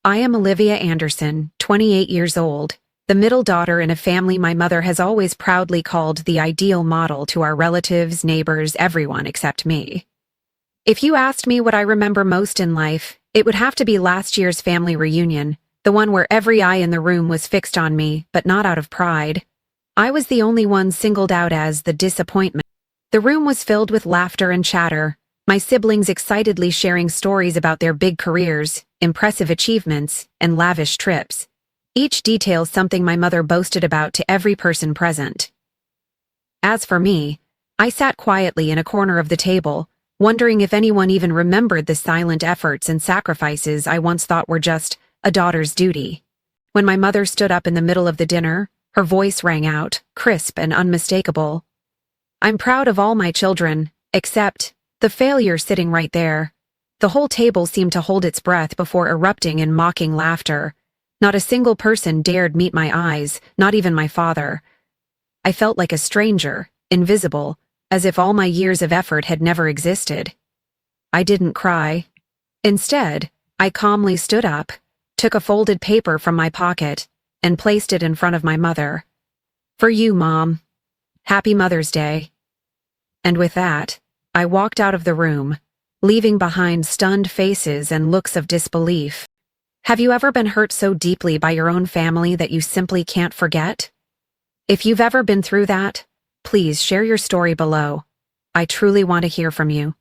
I am Olivia Anderson, 28 years old, the middle daughter in a family my mother has always proudly called the ideal model to our relatives, neighbors, everyone except me. If you asked me what I remember most in life, it would have to be last year's family reunion, the one where every eye in the room was fixed on me, but not out of pride. I was the only one singled out as the disappointment. The room was filled with laughter and chatter, my siblings excitedly sharing stories about their big careers, impressive achievements, and lavish trips. Each detail something my mother boasted about to every person present. As for me, I sat quietly in a corner of the table, wondering if anyone even remembered the silent efforts and sacrifices I once thought were just a daughter's duty. When my mother stood up in the middle of the dinner, her voice rang out, crisp and unmistakable. "I'm proud of all my children, except the failure sitting right there." The whole table seemed to hold its breath before erupting in mocking laughter. Not a single person dared meet my eyes, not even my father. I felt like a stranger, invisible, as if all my years of effort had never existed. I didn't cry. Instead, I calmly stood up, took a folded paper from my pocket, and placed it in front of my mother. "For you, Mom. Happy Mother's Day." And with that, I walked out of the room, leaving behind stunned faces and looks of disbelief. Have you ever been hurt so deeply by your own family that you simply can't forget? If you've ever been through that, please share your story below. I truly want to hear from you.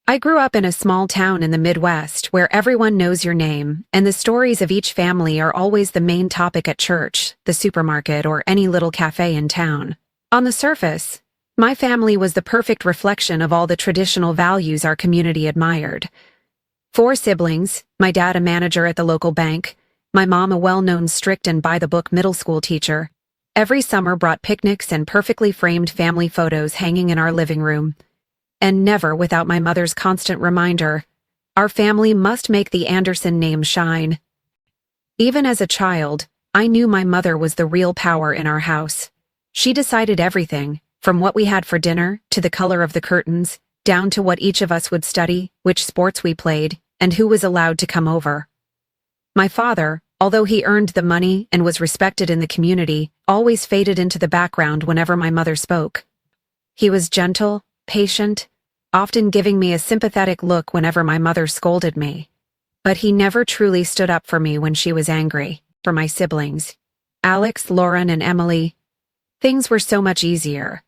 I grew up in a small town in the Midwest where everyone knows your name, and the stories of each family are always the main topic at church, the supermarket, or any little cafe in town. On the surface, my family was the perfect reflection of all the traditional values our community admired. 4 siblings, my dad a manager at the local bank, my mom a well-known strict and by-the-book middle school teacher. Every summer brought picnics and perfectly framed family photos hanging in our living room. And never without my mother's constant reminder, our family must make the Anderson name shine. Even as a child, I knew my mother was the real power in our house. She decided everything, from what we had for dinner, to the color of the curtains, down to what each of us would study, which sports we played, and who was allowed to come over. My father, although he earned the money and was respected in the community, always faded into the background whenever my mother spoke. He was gentle, patient, often giving me a sympathetic look whenever my mother scolded me. But he never truly stood up for me when she was angry. For my siblings, Alex, Lauren, and Emily, things were so much easier.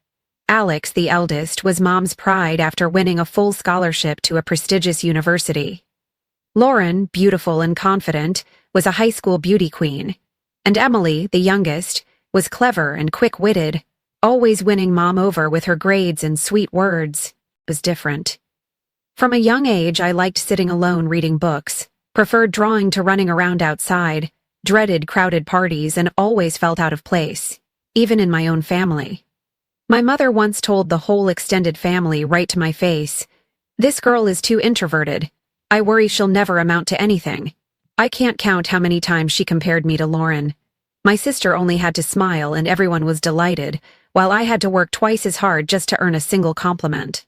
Alex, the eldest, was Mom's pride after winning a full scholarship to a prestigious university. Lauren, beautiful and confident, was a high school beauty queen. And Emily, the youngest, was clever and quick-witted, always winning Mom over with her grades and sweet words. It was different. From a young age, I liked sitting alone reading books, preferred drawing to running around outside, dreaded crowded parties, and always felt out of place, even in my own family. My mother once told the whole extended family right to my face, "This girl is too introverted. I worry she'll never amount to anything." I can't count how many times she compared me to Lauren. My sister only had to smile and everyone was delighted, while I had to work twice as hard just to earn a single compliment.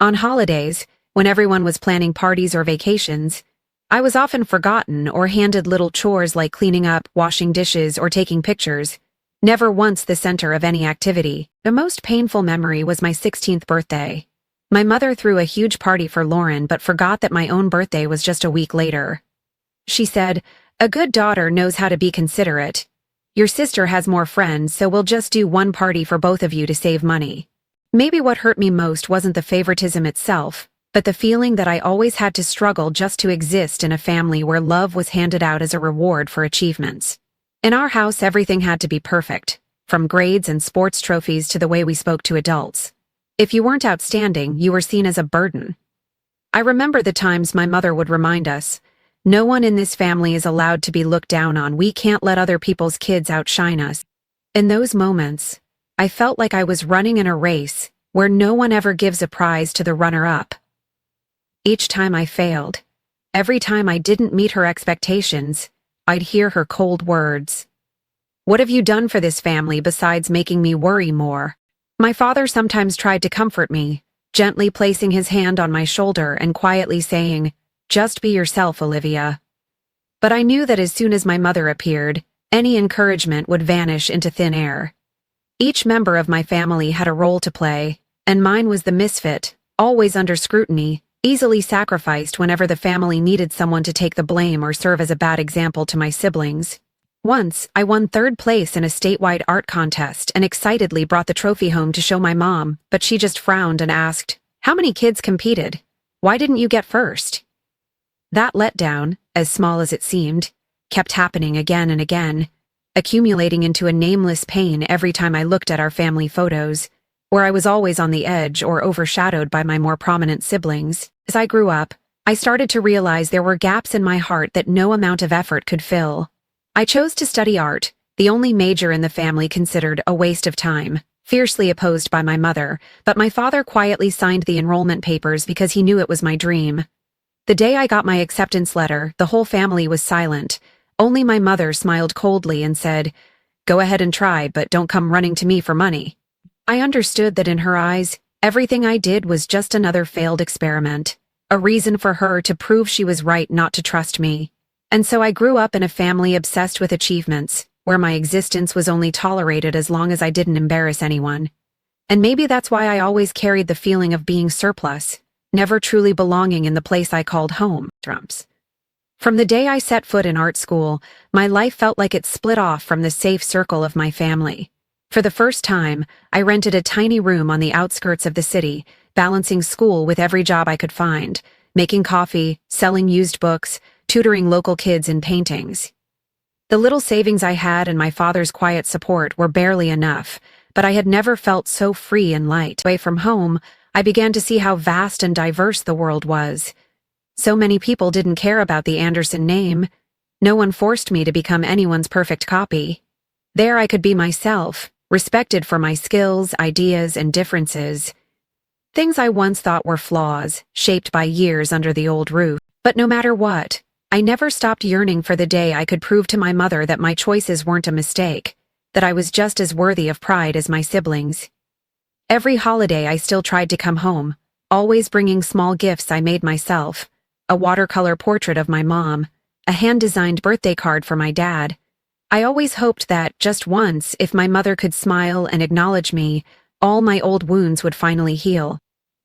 On holidays, when everyone was planning parties or vacations, I was often forgotten or handed little chores like cleaning up, washing dishes, or taking pictures. Never once the center of any activity. The most painful memory was my 16th birthday. My mother threw a huge party for Lauren but forgot that my own birthday was just a week later. She said, "A good daughter knows how to be considerate. Your sister has more friends, so we'll just do one party for both of you to save money." Maybe what hurt me most wasn't the favoritism itself, but the feeling that I always had to struggle just to exist in a family where love was handed out as a reward for achievements. In our house, everything had to be perfect, from grades and sports trophies to the way we spoke to adults. If you weren't outstanding, you were seen as a burden. I remember the times my mother would remind us, "No one in this family is allowed to be looked down on. We can't let other people's kids outshine us." In those moments, I felt like I was running in a race where no one ever gives a prize to the runner-up. Each time I failed, every time I didn't meet her expectations, I'd hear her cold words. "What have you done for this family besides making me worry more?" My father sometimes tried to comfort me, gently placing his hand on my shoulder and quietly saying, "Just be yourself, Olivia." But I knew that as soon as my mother appeared, any encouragement would vanish into thin air. Each member of my family had a role to play, and mine was the misfit, always under scrutiny, easily sacrificed whenever the family needed someone to take the blame or serve as a bad example to my siblings. Once, I won third place in a statewide art contest and excitedly brought the trophy home to show my mom, but she just frowned and asked, "How many kids competed? Why didn't you get first?" That letdown, as small as it seemed, kept happening again and again, accumulating into a nameless pain every time I looked at our family photos, where I was always on the edge or overshadowed by my more prominent siblings. As I grew up, I started to realize there were gaps in my heart that no amount of effort could fill. I chose to study art, the only major in the family considered a waste of time, fiercely opposed by my mother, but my father quietly signed the enrollment papers because he knew it was my dream. The day I got my acceptance letter, the whole family was silent. Only my mother smiled coldly and said, "Go ahead and try, but don't come running to me for money." I understood that in her eyes, everything I did was just another failed experiment, a reason for her to prove she was right not to trust me. And so I grew up in a family obsessed with achievements, where my existence was only tolerated as long as I didn't embarrass anyone. And maybe that's why I always carried the feeling of being surplus, never truly belonging in the place I called home. From the day I set foot in art school, my life felt like it split off from the safe circle of my family. For the first time, I rented a tiny room on the outskirts of the city, balancing school with every job I could find, making coffee, selling used books, tutoring local kids in paintings. The little savings I had and my father's quiet support were barely enough, but I had never felt so free and light. Away from home, I began to see how vast and diverse the world was. So many people didn't care about the Anderson name. No one forced me to become anyone's perfect copy. There I could be myself, respected for my skills, ideas, and differences. Things I once thought were flaws, shaped by years under the old roof. But no matter what, I never stopped yearning for the day I could prove to my mother that my choices weren't a mistake, that I was just as worthy of pride as my siblings. Every holiday I still tried to come home, always bringing small gifts I made myself, a watercolor portrait of my mom, a hand-designed birthday card for my dad. I always hoped that, just once, if my mother could smile and acknowledge me, all my old wounds would finally heal.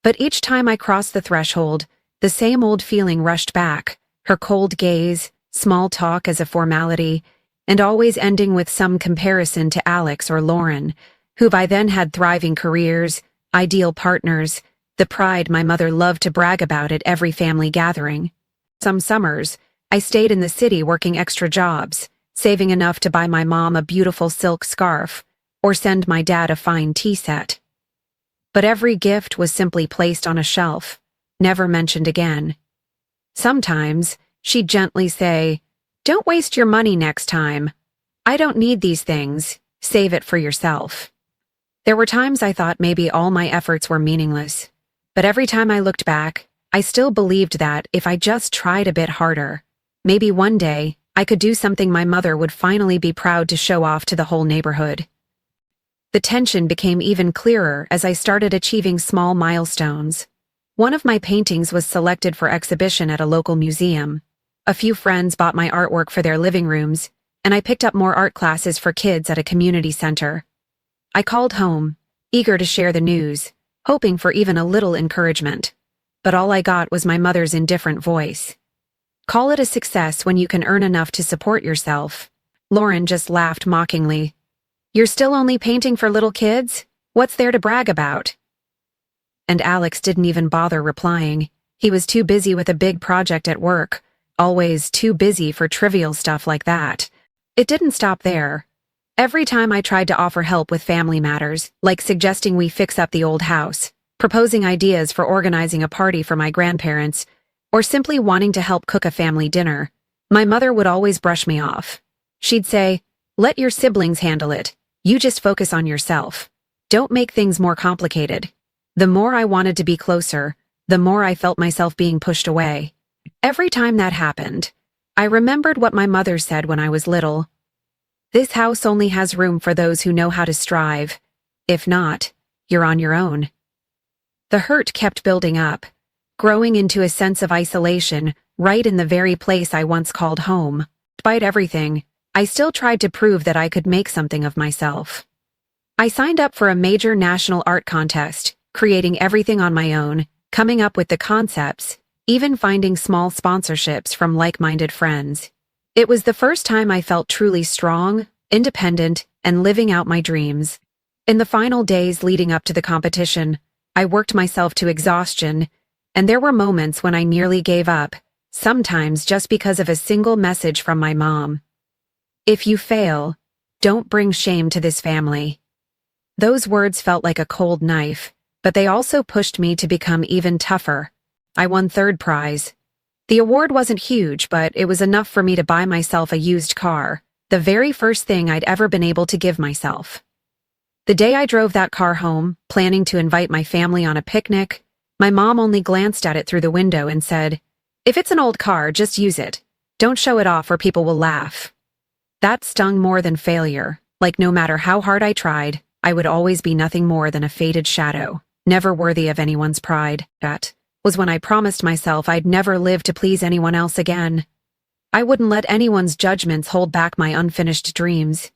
But each time I crossed the threshold, the same old feeling rushed back, her cold gaze, small talk as a formality, and always ending with some comparison to Alex or Lauren, who by then had thriving careers, ideal partners, the pride my mother loved to brag about at every family gathering. Some summers, I stayed in the city working extra jobs, saving enough to buy my mom a beautiful silk scarf, or send my dad a fine tea set. But every gift was simply placed on a shelf, never mentioned again. Sometimes, she'd gently say, "Don't waste your money next time. I don't need these things. Save it for yourself." There were times I thought maybe all my efforts were meaningless, but every time I looked back, I still believed that if I just tried a bit harder, maybe one day I could do something my mother would finally be proud to show off to the whole neighborhood. The tension became even clearer as I started achieving small milestones. One of my paintings was selected for exhibition at a local museum. A few friends bought my artwork for their living rooms, and I picked up more art classes for kids at a community center. I called home, eager to share the news, hoping for even a little encouragement. But all I got was my mother's indifferent voice. "Call it a success when you can earn enough to support yourself." Lauren just laughed mockingly. "You're still only painting for little kids? What's there to brag about?" And Alex didn't even bother replying. He was too busy with a big project at work, always too busy for trivial stuff like that. It didn't stop there. Every time I tried to offer help with family matters, like suggesting we fix up the old house, proposing ideas for organizing a party for my grandparents, or simply wanting to help cook a family dinner, my mother would always brush me off. She'd say, "Let your siblings handle it. You just focus on yourself. Don't make things more complicated." The more I wanted to be closer, the more I felt myself being pushed away. Every time that happened, I remembered what my mother said when I was little. "This house only has room for those who know how to strive. If not, you're on your own." The hurt kept building up. growing into a sense of isolation right in the very place I once called home. Despite everything, I still tried to prove that I could make something of myself. I signed up for a major national art contest, creating everything on my own, coming up with the concepts, even finding small sponsorships from like-minded friends. It was the first time I felt truly strong, independent, and living out my dreams. In the final days leading up to the competition, I worked myself to exhaustion, and there were moments when I nearly gave up, sometimes just because of a single message from my mom. "If you fail, don't bring shame to this family." Those words felt like a cold knife, but they also pushed me to become even tougher. I won third prize. The award wasn't huge, but it was enough for me to buy myself a used car, the very first thing I'd ever been able to give myself. The day I drove that car home, planning to invite my family on a picnic, my mom only glanced at it through the window and said, "If it's an old car, just use it. Don't show it off or people will laugh." That stung more than failure, like no matter how hard I tried, I would always be nothing more than a faded shadow, never worthy of anyone's pride. That was when I promised myself I'd never live to please anyone else again. I wouldn't let anyone's judgments hold back my unfinished dreams.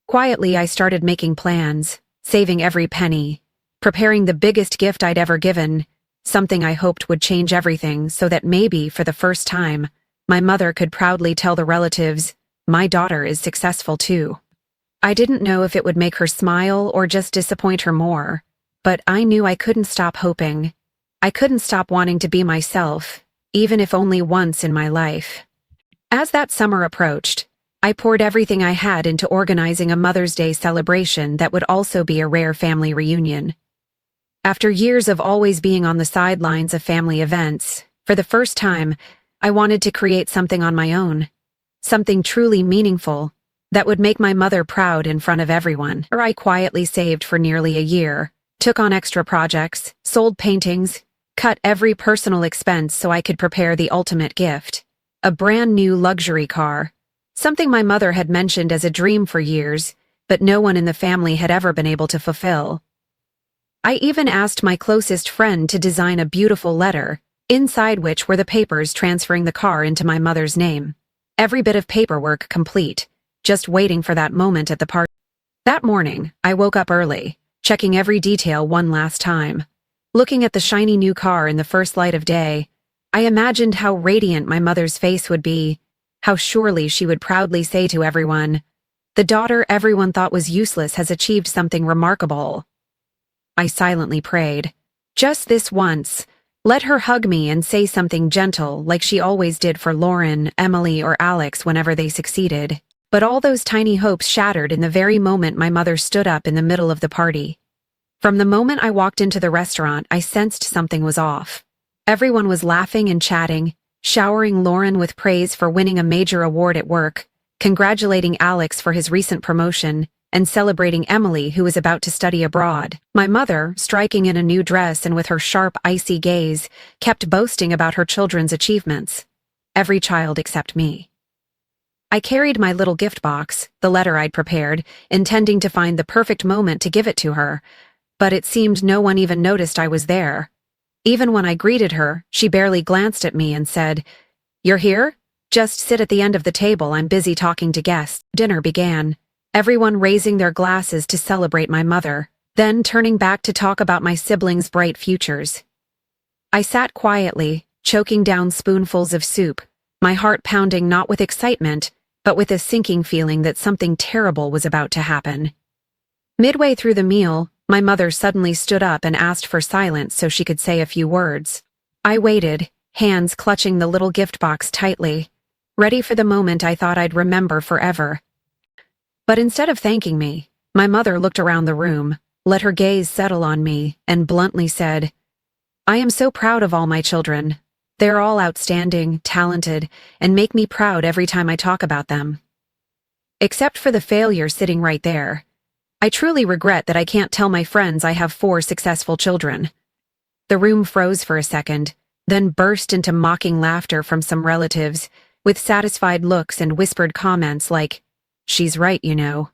Quietly, I started making plans, saving every penny, preparing the biggest gift I'd ever given, something I hoped would change everything so that maybe, for the first time, my mother could proudly tell the relatives, "My daughter is successful too." I didn't know if it would make her smile or just disappoint her more, but I knew I couldn't stop hoping. I couldn't stop wanting to be myself, even if only once in my life. As that summer approached, I poured everything I had into organizing a Mother's Day celebration that would also be a rare family reunion. After years of always being on the sidelines of family events, for the first time, I wanted to create something on my own, something truly meaningful, that would make my mother proud in front of everyone. I quietly saved for nearly a year, took on extra projects, sold paintings, cut every personal expense so I could prepare the ultimate gift, a brand new luxury car, something my mother had mentioned as a dream for years, but no one in the family had ever been able to fulfill. I even asked my closest friend to design a beautiful letter, inside which were the papers transferring the car into my mother's name. Every bit of paperwork complete, just waiting for that moment at the party. That morning, I woke up early, checking every detail one last time. Looking at the shiny new car in the first light of day, I imagined how radiant my mother's face would be, how surely she would proudly say to everyone, "The daughter everyone thought was useless has achieved something remarkable." I silently prayed, just this once, let her hug me and say something gentle like she always did for Lauren, Emily, or Alex whenever they succeeded. But all those tiny hopes shattered in the very moment my mother stood up in the middle of the party. From the moment I walked into the restaurant, I sensed something was off. Everyone was laughing and chatting, showering Lauren with praise for winning a major award at work, congratulating Alex for his recent promotion, and celebrating Emily, who was about to study abroad. My mother, striking in a new dress and with her sharp, icy gaze, kept boasting about her children's achievements. Every child except me. I carried my little gift box, the letter I'd prepared, intending to find the perfect moment to give it to her, but it seemed no one even noticed I was there. Even when I greeted her, she barely glanced at me and said, "You're here? Just sit at the end of the table, I'm busy talking to guests." Dinner began, everyone raising their glasses to celebrate my mother, then turning back to talk about my siblings' bright futures. I sat quietly, choking down spoonfuls of soup, my heart pounding not with excitement, but with a sinking feeling that something terrible was about to happen. Midway through the meal, my mother suddenly stood up and asked for silence so she could say a few words. I waited, hands clutching the little gift box tightly, ready for the moment I thought I'd remember forever. But instead of thanking me, my mother looked around the room, let her gaze settle on me, and bluntly said, "I am so proud of all my children. They're all outstanding, talented, and make me proud every time I talk about them. Except for the failure sitting right there. I truly regret that I can't tell my friends I have 4 successful children." The room froze for a second, then burst into mocking laughter from some relatives, with satisfied looks and whispered comments like, "She's right, you know."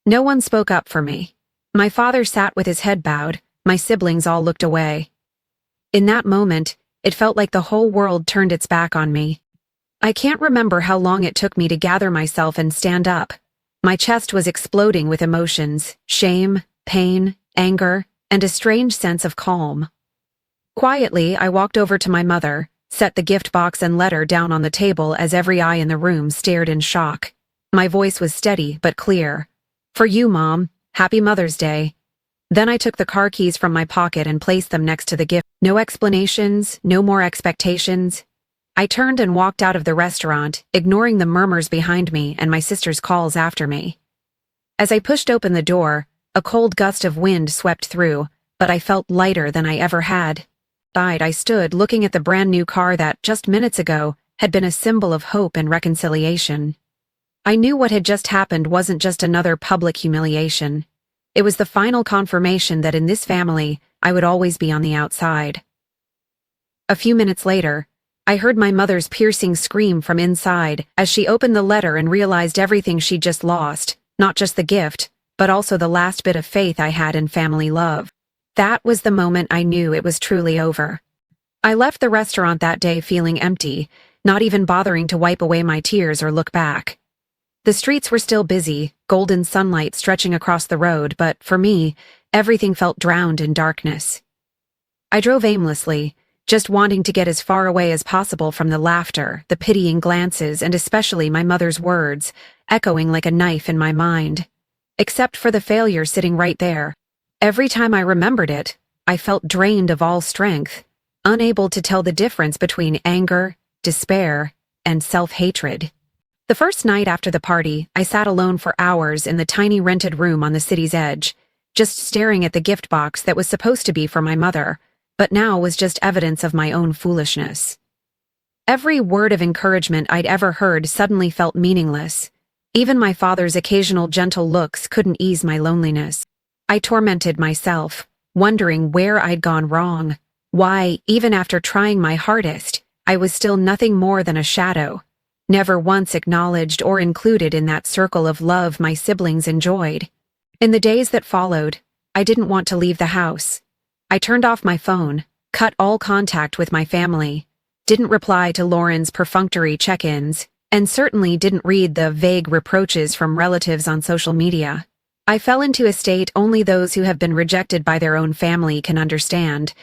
No one spoke up for me. My father sat with his head bowed, my siblings all looked away. In that moment, it felt like the whole world turned its back on me. I can't remember how long it took me to gather myself and stand up. My chest was exploding with emotions, shame, pain, anger, and a strange sense of calm. Quietly, I walked over to my mother, set the gift box and letter down on the table as every eye in the room stared in shock. My voice was steady but clear. "For you, Mom. Happy Mother's Day." Then I took the car keys from my pocket and placed them next to the gift. No explanations, no more expectations. I turned and walked out of the restaurant, ignoring the murmurs behind me and my sister's calls after me. As I pushed open the door, a cold gust of wind swept through, but I felt lighter than I ever had. I stood looking at the brand new car that, just minutes ago, had been a symbol of hope and reconciliation. I knew what had just happened wasn't just another public humiliation. It was the final confirmation that in this family, I would always be on the outside. A few minutes later, I heard my mother's piercing scream from inside as she opened the letter and realized everything she'd just lost, not just the gift, but also the last bit of faith I had in family love. That was the moment I knew it was truly over. I left the restaurant that day feeling empty, not even bothering to wipe away my tears or look back. The streets were still busy, golden sunlight stretching across the road, but for me, everything felt drowned in darkness. I drove aimlessly, just wanting to get as far away as possible from the laughter, the pitying glances, and especially my mother's words, echoing like a knife in my mind. Except for the failure sitting right there. Every time I remembered it, I felt drained of all strength, unable to tell the difference between anger, despair, and self-hatred. The first night after the party, I sat alone for hours in the tiny rented room on the city's edge, just staring at the gift box that was supposed to be for my mother, but now was just evidence of my own foolishness. Every word of encouragement I'd ever heard suddenly felt meaningless. Even my father's occasional gentle looks couldn't ease my loneliness. I tormented myself, wondering where I'd gone wrong, why, even after trying my hardest, I was still nothing more than a shadow, never once acknowledged or included in that circle of love my siblings enjoyed. In the days that followed, I didn't want to leave the house. I turned off my phone, cut all contact with my family, didn't reply to Lauren's perfunctory check-ins, and certainly didn't read the vague reproaches from relatives on social media. I fell into a state only those who have been rejected by their own family can understand,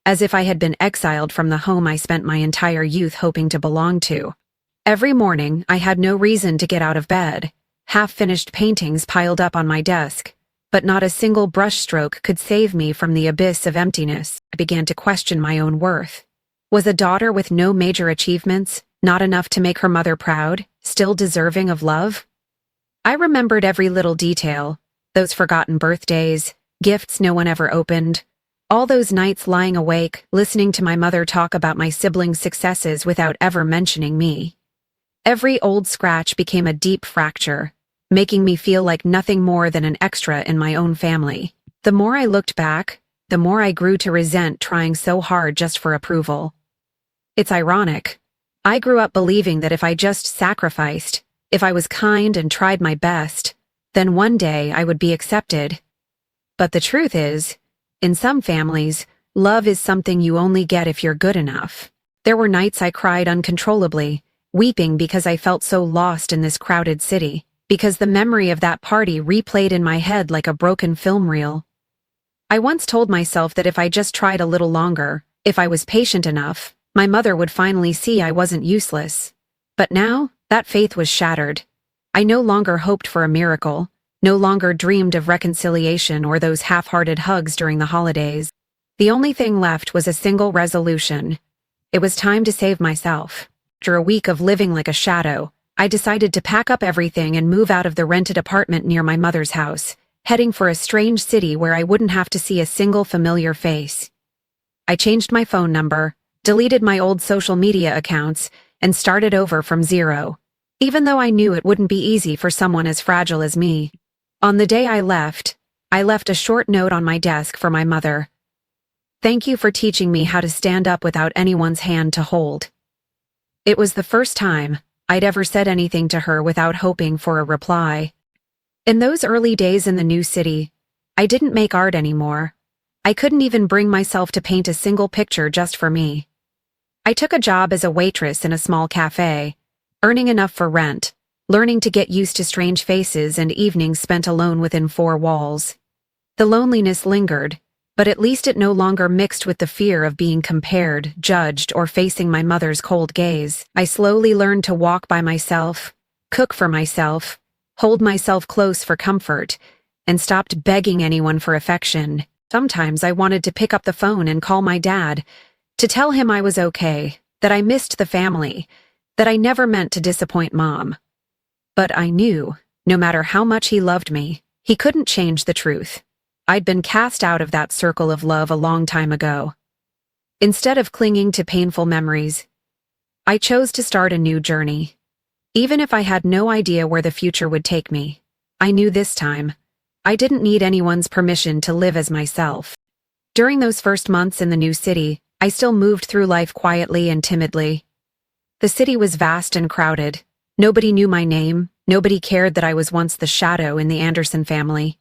as if I had been exiled from the home I spent my entire youth hoping to belong to. Every morning, I had no reason to get out of bed, half-finished paintings piled up on my desk, but not a single brushstroke could save me from the abyss of emptiness. I began to question my own worth. Was a daughter with no major achievements, not enough to make her mother proud, still deserving of love? I remembered every little detail. Those forgotten birthdays, gifts no one ever opened, all those nights lying awake, listening to my mother talk about my siblings' successes without ever mentioning me. Every old scratch became a deep fracture, making me feel like nothing more than an extra in my own family. The more I looked back, the more I grew to resent trying so hard just for approval. It's ironic. I grew up believing that if I just sacrificed, if I was kind and tried my best, then one day I would be accepted. But the truth is, in some families, love is something you only get if you're good enough. There were nights I cried uncontrollably, weeping because I felt so lost in this crowded city, because the memory of that party replayed in my head like a broken film reel. I once told myself that if I just tried a little longer, if I was patient enough, my mother would finally see I wasn't useless. But now, that faith was shattered. I no longer hoped for a miracle, no longer dreamed of reconciliation or those half-hearted hugs during the holidays. The only thing left was a single resolution. It was time to save myself. After a week of living like a shadow, I decided to pack up everything and move out of the rented apartment near my mother's house, heading for a strange city where I wouldn't have to see a single familiar face. I changed my phone number, deleted my old social media accounts, and started over from zero, even though I knew it wouldn't be easy for someone as fragile as me. On the day I left a short note on my desk for my mother. Thank you for teaching me how to stand up without anyone's hand to hold. It was the first time I'd ever said anything to her without hoping for a reply. In those early days in the new city, I didn't make art anymore. I couldn't even bring myself to paint a single picture just for me. I took a job as a waitress in a small cafe, earning enough for rent, learning to get used to strange faces and evenings spent alone within four walls. The loneliness lingered, but at least it no longer mixed with the fear of being compared, judged, or facing my mother's cold gaze. I slowly learned to walk by myself, cook for myself, hold myself close for comfort, and stopped begging anyone for affection. Sometimes I wanted to pick up the phone and call my dad, to tell him I was okay, that I missed the family, that I never meant to disappoint Mom. But I knew, no matter how much he loved me, he couldn't change the truth. I'd been cast out of that circle of love a long time ago. Instead of clinging to painful memories, I chose to start a new journey. Even if I had no idea where the future would take me, I knew this time I didn't need anyone's permission to live as myself. During those first months in the new city, I still moved through life quietly and timidly. The city was vast and crowded. Nobody knew my name, nobody cared that I was once the shadow in the Anderson family.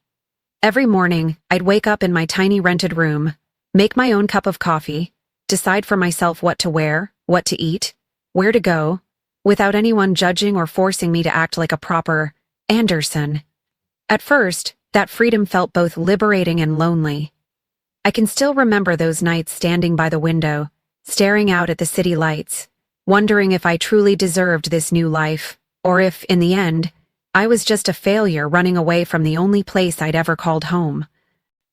Every morning, I'd wake up in my tiny rented room, make my own cup of coffee, decide for myself what to wear, what to eat, where to go, without anyone judging or forcing me to act like a proper Anderson. At first, that freedom felt both liberating and lonely. I can still remember those nights standing by the window, staring out at the city lights, wondering if I truly deserved this new life, or if, in the end, I was just a failure running away from the only place I'd ever called home.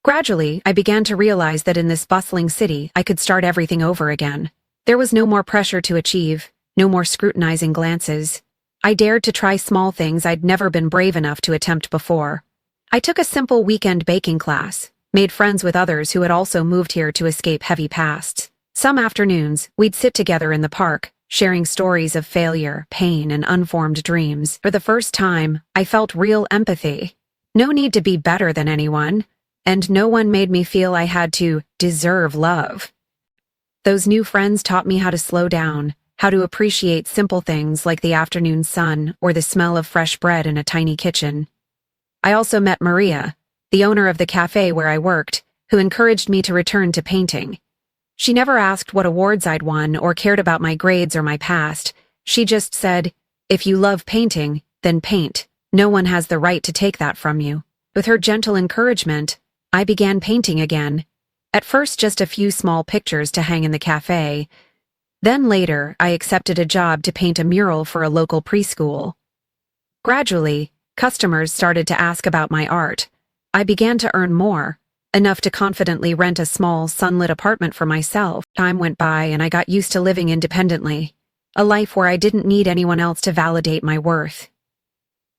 Gradually, I began to realize that in this bustling city, I could start everything over again. There was no more pressure to achieve, no more scrutinizing glances. I dared to try small things I'd never been brave enough to attempt before. I took a simple weekend baking class, made friends with others who had also moved here to escape heavy pasts. Some afternoons, we'd sit together in the park, sharing stories of failure, pain, and unformed dreams. For the first time, I felt real empathy. No need to be better than anyone, and no one made me feel I had to deserve love. Those new friends taught me how to slow down, how to appreciate simple things like the afternoon sun or the smell of fresh bread in a tiny kitchen. I also met Maria, the owner of the cafe where I worked, who encouraged me to return to painting. She never asked what awards I'd won or cared about my grades or my past. She just said, "If you love painting, then paint. No one has the right to take that from you." With her gentle encouragement, I began painting again. At first just a few small pictures to hang in the cafe. Then later, I accepted a job to paint a mural for a local preschool. Gradually, customers started to ask about my art. I began to earn more, enough to confidently rent a small, sunlit apartment for myself. Time went by and I got used to living independently, a life where I didn't need anyone else to validate my worth.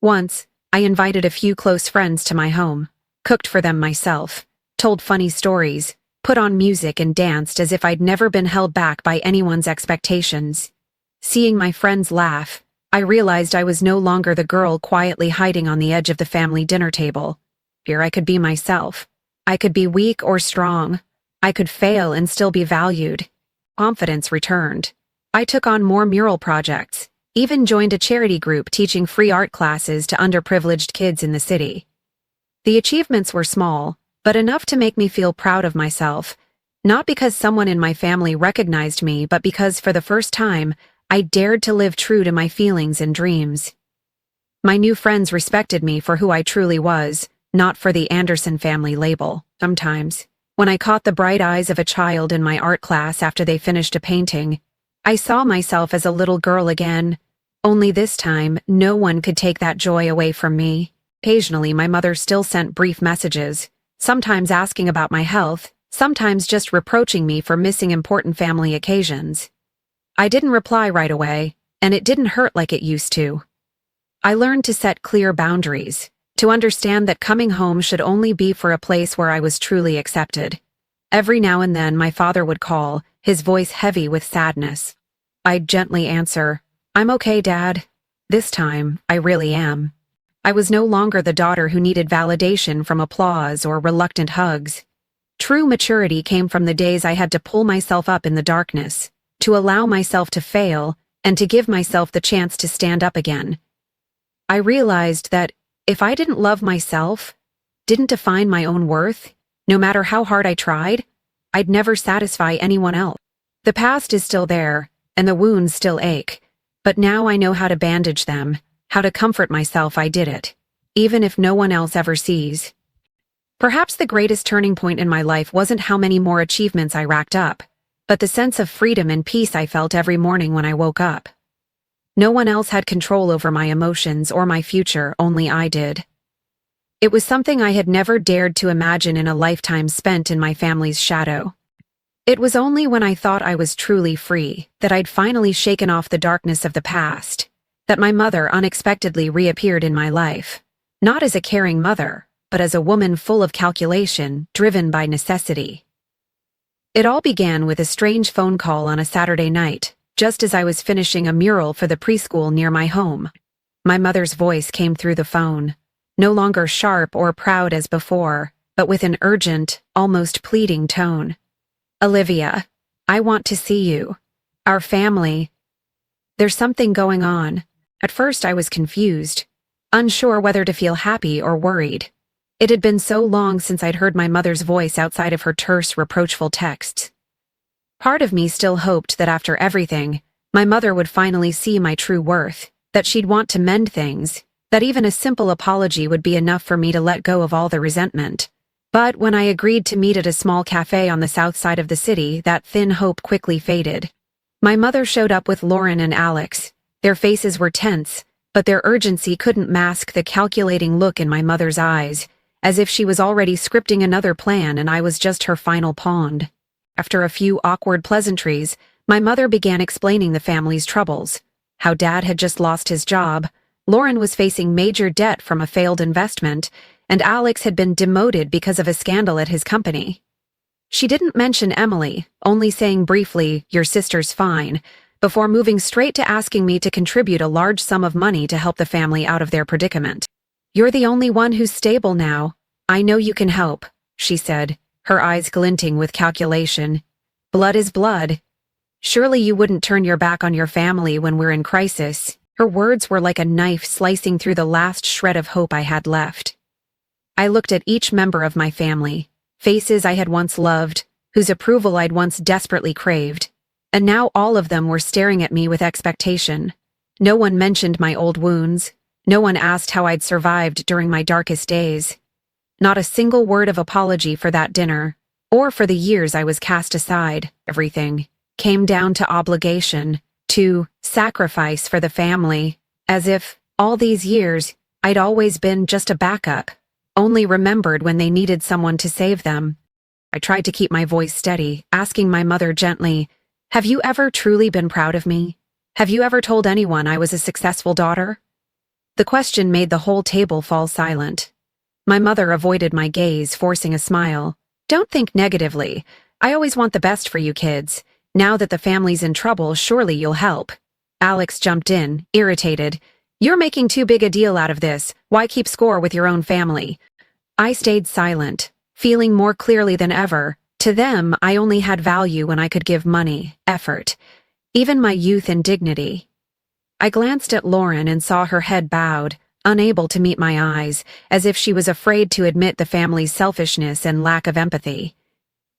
Once, I invited a few close friends to my home, cooked for them myself, told funny stories, put on music and danced as if I'd never been held back by anyone's expectations. Seeing my friends laugh, I realized I was no longer the girl quietly hiding on the edge of the family dinner table. Here I could be myself. I could be weak or strong. I could fail and still be valued. Confidence returned. I took on more mural projects, even joined a charity group teaching free art classes to underprivileged kids in the city. The achievements were small, but enough to make me feel proud of myself, not because someone in my family recognized me, but because for the first time, I dared to live true to my feelings and dreams. My new friends respected me for who I truly was, not for the Anderson family label. Sometimes, when I caught the bright eyes of a child in my art class after they finished a painting, I saw myself as a little girl again. Only this time, no one could take that joy away from me. Occasionally, my mother still sent brief messages, sometimes asking about my health, sometimes just reproaching me for missing important family occasions. I didn't reply right away, and it didn't hurt like it used to. I learned to set clear boundaries, to understand that coming home should only be for a place where I was truly accepted. Every now and then my father would call, his voice heavy with sadness. I'd gently answer, "I'm okay, Dad. This time, I really am." I was no longer the daughter who needed validation from applause or reluctant hugs. True maturity came from the days I had to pull myself up in the darkness, to allow myself to fail, and to give myself the chance to stand up again. I realized that if I didn't love myself, didn't define my own worth, No matter how hard I tried, I'd never satisfy anyone else. The past is still there, and the wounds still ache, but now I know how to bandage them, how to comfort myself I did it, even if no one else ever sees. Perhaps the greatest turning point in my life wasn't how many more achievements I racked up, but the sense of freedom and peace I felt every morning when I woke up. No one else had control over my emotions or my future, only I did. It was something I had never dared to imagine in a lifetime spent in my family's shadow. It was only when I thought I was truly free that I'd finally shaken off the darkness of the past, that my mother unexpectedly reappeared in my life, not as a caring mother, but as a woman full of calculation, driven by necessity. It all began with a strange phone call on a Saturday night, just as I was finishing a mural for the preschool near my home. My mother's voice came through the phone, no longer sharp or proud as before, but with an urgent, almost pleading tone. "Olivia, I want to see you. Our family. There's something going on." At first I was confused, unsure whether to feel happy or worried. It had been so long since I'd heard my mother's voice outside of her terse, reproachful texts. Part of me still hoped that after everything, my mother would finally see my true worth, that she'd want to mend things, that even a simple apology would be enough for me to let go of all the resentment. But when I agreed to meet at a small cafe on the south side of the city, that thin hope quickly faded. My mother showed up with Lauren and Alex. Their faces were tense, but their urgency couldn't mask the calculating look in my mother's eyes, as if she was already scripting another plan and I was just her final pawn. After a few awkward pleasantries, my mother began explaining the family's troubles. How Dad had just lost his job, Lauren was facing major debt from a failed investment, and Alex had been demoted because of a scandal at his company. She didn't mention Emily, only saying briefly, "Your sister's fine," before moving straight to asking me to contribute a large sum of money to help the family out of their predicament. "You're the only one who's stable now. I know you can help," she said, her eyes glinting with calculation. "Blood is blood. Surely you wouldn't turn your back on your family when we're in crisis." Her words were like a knife slicing through the last shred of hope I had left. I looked at each member of my family, faces I had once loved, whose approval I'd once desperately craved, and now all of them were staring at me with expectation. No one mentioned my old wounds. No one asked how I'd survived during my darkest days. Not a single word of apology for that dinner, or for the years I was cast aside. Everything came down to obligation, to sacrifice for the family, as if, all these years, I'd always been just a backup, only remembered when they needed someone to save them. I tried to keep my voice steady, asking my mother gently, "Have you ever truly been proud of me? Have you ever told anyone I was a successful daughter?" The question made the whole table fall silent. My mother avoided my gaze, forcing a smile. "Don't think negatively. I always want the best for you kids. Now that the family's in trouble, surely you'll help." Alex jumped in, irritated. "You're making too big a deal out of this. Why keep score with your own family?" I stayed silent, feeling more clearly than ever. To them, I only had value when I could give money, effort, even my youth and dignity. I glanced at Lauren and saw her head bowed, unable to meet my eyes, as if she was afraid to admit the family's selfishness and lack of empathy.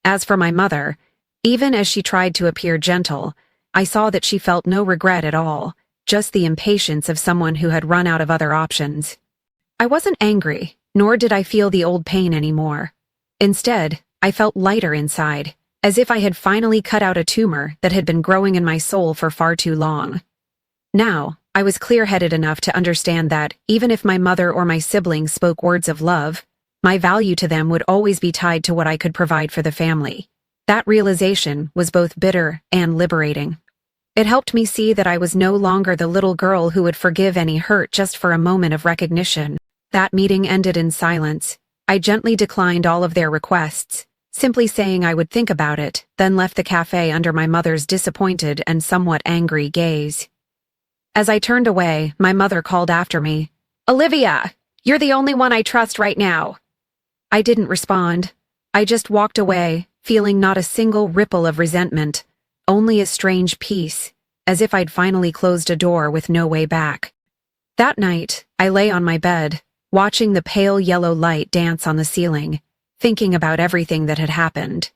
As for my mother, even as she tried to appear gentle, I saw that she felt no regret at all, just the impatience of someone who had run out of other options. I wasn't angry, nor did I feel the old pain anymore. Instead, I felt lighter inside, as if I had finally cut out a tumor that had been growing in my soul for far too long. Now, I was clear-headed enough to understand that, even if my mother or my siblings spoke words of love, my value to them would always be tied to what I could provide for the family. That realization was both bitter and liberating. It helped me see that I was no longer the little girl who would forgive any hurt just for a moment of recognition. That meeting ended in silence. I gently declined all of their requests, simply saying I would think about it, then left the cafe under my mother's disappointed and somewhat angry gaze. As I turned away, my mother called after me, "Olivia, you're the only one I trust right now." I didn't respond. I just walked away, feeling not a single ripple of resentment, only a strange peace, as if I'd finally closed a door with no way back. That night, I lay on my bed, watching the pale yellow light dance on the ceiling, thinking about everything that had happened.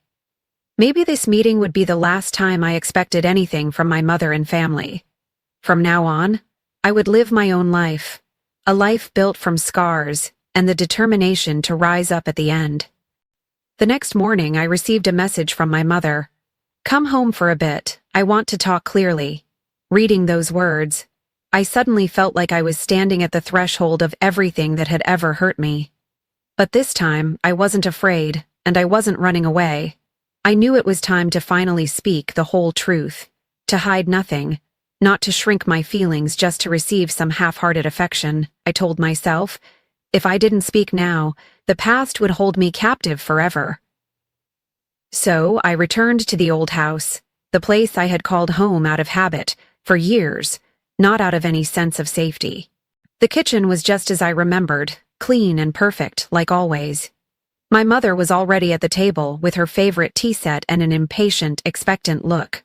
Maybe this meeting would be the last time I expected anything from my mother and family. From now on, I would live my own life, a life built from scars and the determination to rise up at the end. The next morning, I received a message from my mother. "Come home for a bit, I want to talk clearly." Reading those words, I suddenly felt like I was standing at the threshold of everything that had ever hurt me. But this time, I wasn't afraid, and I wasn't running away. I knew it was time to finally speak the whole truth, to hide nothing, not to shrink my feelings just to receive some half-hearted affection. I told myself, if I didn't speak now, the past would hold me captive forever. So I returned to the old house, the place I had called home out of habit, for years, not out of any sense of safety. The kitchen was just as I remembered, clean and perfect, like always. My mother was already at the table with her favorite tea set and an impatient, expectant look.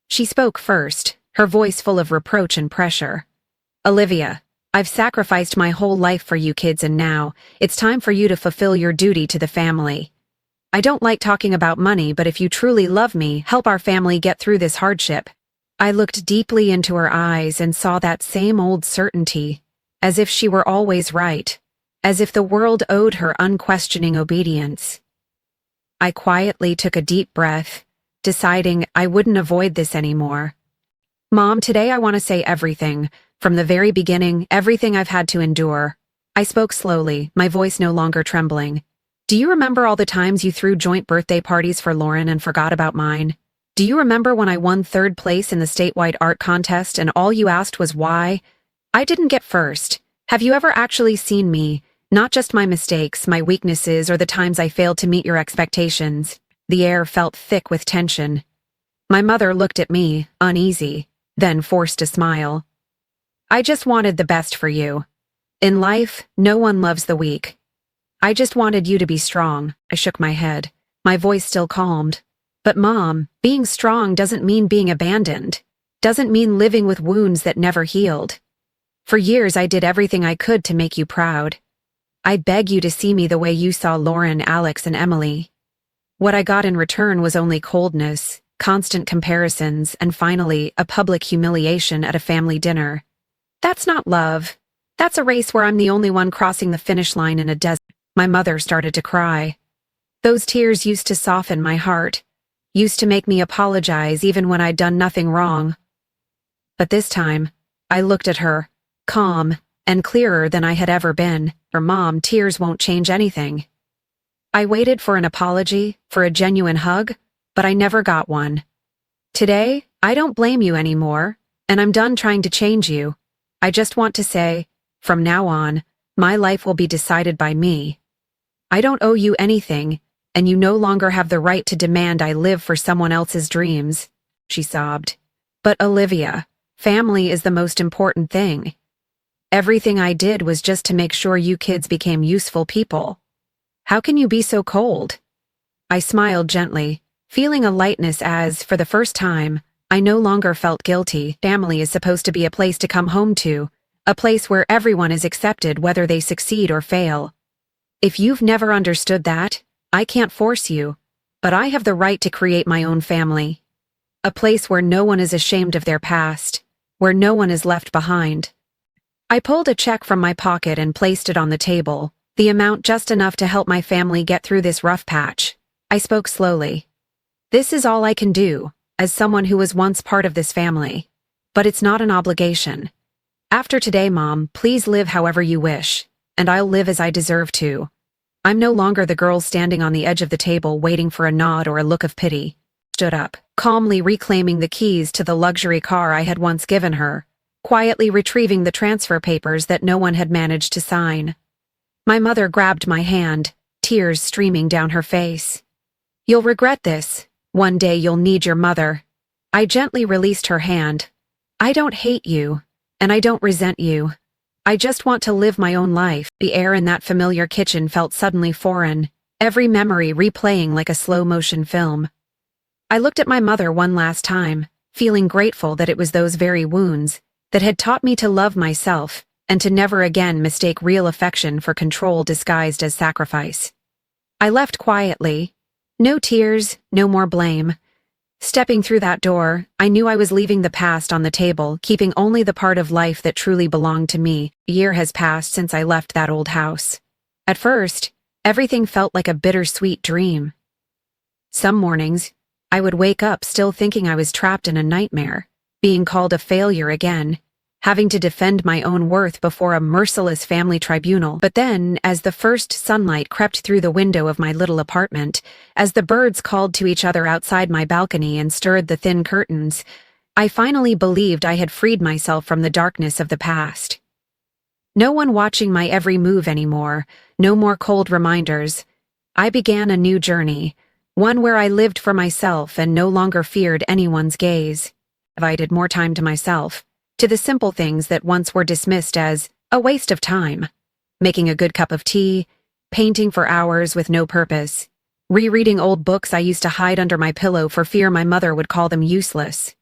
She spoke first, her voice full of reproach and pressure. "Olivia, I've sacrificed my whole life for you kids, and now it's time for you to fulfill your duty to the family. I don't like talking about money, but if you truly love me, help our family get through this hardship." I looked deeply into her eyes and saw that same old certainty, as if she were always right, as if the world owed her unquestioning obedience. I quietly took a deep breath, deciding I wouldn't avoid this anymore. "Mom, today I want to say everything, from the very beginning, everything I've had to endure." I spoke slowly, my voice no longer trembling. "Do you remember all the times you threw joint birthday parties for Lauren and forgot about mine? Do you remember when I won 3rd place in the statewide art contest and all you asked was why? I didn't get first. Have you ever actually seen me, not just my mistakes, my weaknesses, or the times I failed to meet your expectations?" The air felt thick with tension. My mother looked at me, uneasy, then forced a smile. "I just wanted the best for you. In life, no one loves the weak. I just wanted you to be strong." I shook my head, my voice still calmed. "But Mom, being strong doesn't mean being abandoned. Doesn't mean living with wounds that never healed. For years I did everything I could to make you proud. I beg you to see me the way you saw Lauren, Alex, and Emily. What I got in return was only coldness, constant comparisons, and finally, a public humiliation at a family dinner. That's not love. That's a race where I'm the only one crossing the finish line in a desert." My mother started to cry. Those tears used to soften my heart, used to make me apologize even when I'd done nothing wrong. But this time, I looked at her, calm and clearer than I had ever been. "For Mom, tears won't change anything." I waited for an apology, for a genuine hug, but I never got one. "Today, I don't blame you anymore, and I'm done trying to change you. I just want to say, from now on, my life will be decided by me. I don't owe you anything, and you no longer have the right to demand I live for someone else's dreams," she sobbed. "But Olivia, family is the most important thing. Everything I did was just to make sure you kids became useful people. How can you be so cold?" I smiled gently, feeling a lightness as, for the first time, I no longer felt guilty. Family is supposed to be a place to come home to, a place where everyone is accepted whether they succeed or fail. If you've never understood that, I can't force you, but I have the right to create my own family. A place where no one is ashamed of their past, where no one is left behind. I pulled a check from my pocket and placed it on the table, the amount just enough to help my family get through this rough patch. I spoke slowly. "This is all I can do, as someone who was once part of this family. But it's not an obligation. After today, Mom, please live however you wish, and I'll live as I deserve to." I'm no longer the girl standing on the edge of the table waiting for a nod or a look of pity. Stood up, calmly reclaiming the keys to the luxury car I had once given her, quietly retrieving the transfer papers that no one had managed to sign. My mother grabbed my hand, tears streaming down her face. "You'll regret this. One day you'll need your mother." I gently released her hand. "I don't hate you, and I don't resent you. I just want to live my own life." The air in that familiar kitchen felt suddenly foreign, every memory replaying like a slow-motion film. I looked at my mother one last time, feeling grateful that it was those very wounds that had taught me to love myself and to never again mistake real affection for control disguised as sacrifice. I left quietly. No tears, no more blame. Stepping through that door, I knew I was leaving the past on the table, keeping only the part of life that truly belonged to me. A year has passed since I left that old house. At first, everything felt like a bittersweet dream. Some mornings, I would wake up still thinking I was trapped in a nightmare, being called a failure again, having to defend my own worth before a merciless family tribunal. But then, as the first sunlight crept through the window of my little apartment, as the birds called to each other outside my balcony and stirred the thin curtains, I finally believed I had freed myself from the darkness of the past. No one watching my every move anymore, no more cold reminders. I began a new journey, one where I lived for myself and no longer feared anyone's gaze. I invited more time to myself, to the simple things that once were dismissed as a waste of time. Making a good cup of tea, painting for hours with no purpose, rereading old books I used to hide under my pillow for fear my mother would call them useless.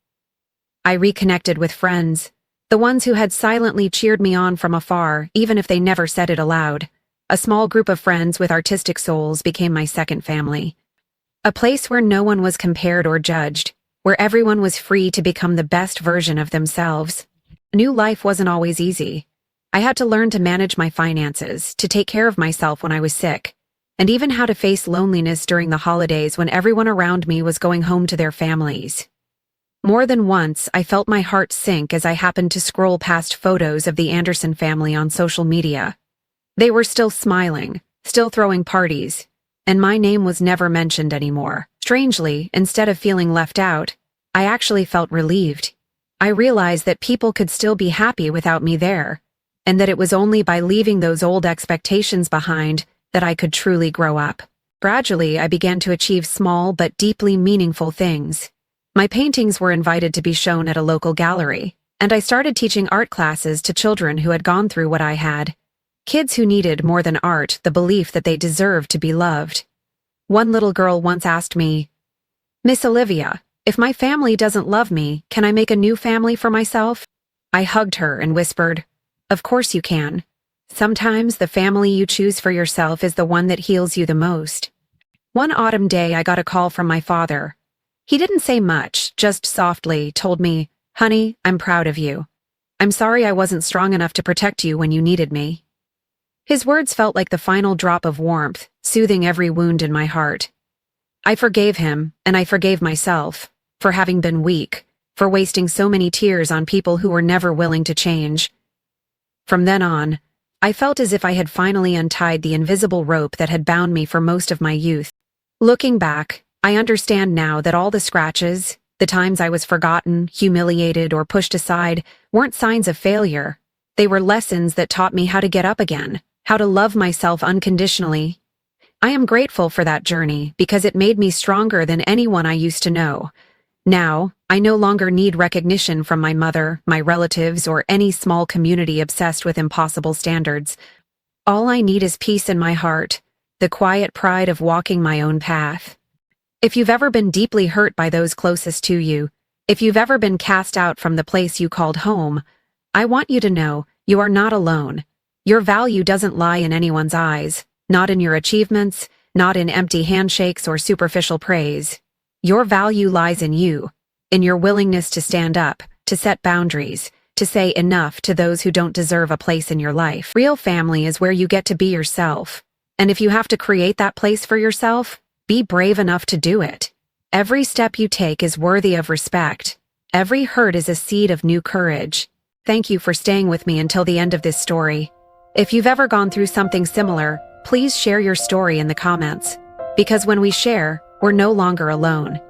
I reconnected with friends, the ones who had silently cheered me on from afar, even if they never said it aloud. A small group of friends with artistic souls became my second family. A place where no one was compared or judged, where everyone was free to become the best version of themselves. New life wasn't always easy. I had to learn to manage my finances, to take care of myself when I was sick, and even how to face loneliness during the holidays when everyone around me was going home to their families. More than once, I felt my heart sink as I happened to scroll past photos of the Anderson family on social media. They were still smiling, still throwing parties, and my name was never mentioned anymore. Strangely, instead of feeling left out, I actually felt relieved. I realized that people could still be happy without me there, and that it was only by leaving those old expectations behind that I could truly grow up. Gradually, I began to achieve small but deeply meaningful things. My paintings were invited to be shown at a local gallery, and I started teaching art classes to children who had gone through what I had. Kids who needed more than art, the belief that they deserved to be loved. One little girl once asked me, "Miss Olivia, if my family doesn't love me, can I make a new family for myself?" I hugged her and whispered, "Of course you can. Sometimes the family you choose for yourself is the one that heals you the most." One autumn day, I got a call from my father. He didn't say much, just softly told me, "Honey, I'm proud of you. I'm sorry I wasn't strong enough to protect you when you needed me." His words felt like the final drop of warmth, soothing every wound in my heart. I forgave him, and I forgave myself, for having been weak, for wasting so many tears on people who were never willing to change. From then on, I felt as if I had finally untied the invisible rope that had bound me for most of my youth. Looking back, I understand now that all the scratches, the times I was forgotten, humiliated, or pushed aside, weren't signs of failure. They were lessons that taught me how to get up again, how to love myself unconditionally. I am grateful for that journey because it made me stronger than anyone I used to know. Now, I no longer need recognition from my mother, my relatives, or any small community obsessed with impossible standards. All I need is peace in my heart, the quiet pride of walking my own path. If you've ever been deeply hurt by those closest to you, if you've ever been cast out from the place you called home, I want you to know you are not alone. Your value doesn't lie in anyone's eyes, not in your achievements, not in empty handshakes or superficial praise. Your value lies in you, in your willingness to stand up, to set boundaries, to say enough to those who don't deserve a place in your life. Real family is where you get to be yourself. And if you have to create that place for yourself, be brave enough to do it. Every step you take is worthy of respect. Every hurt is a seed of new courage. Thank you for staying with me until the end of this story. If you've ever gone through something similar, please share your story in the comments. Because when we share, we're no longer alone.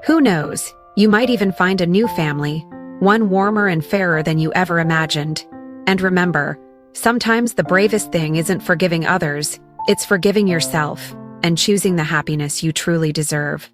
Who knows, you might even find a new family, one warmer and fairer than you ever imagined. And remember, sometimes the bravest thing isn't forgiving others, it's forgiving yourself and choosing the happiness you truly deserve.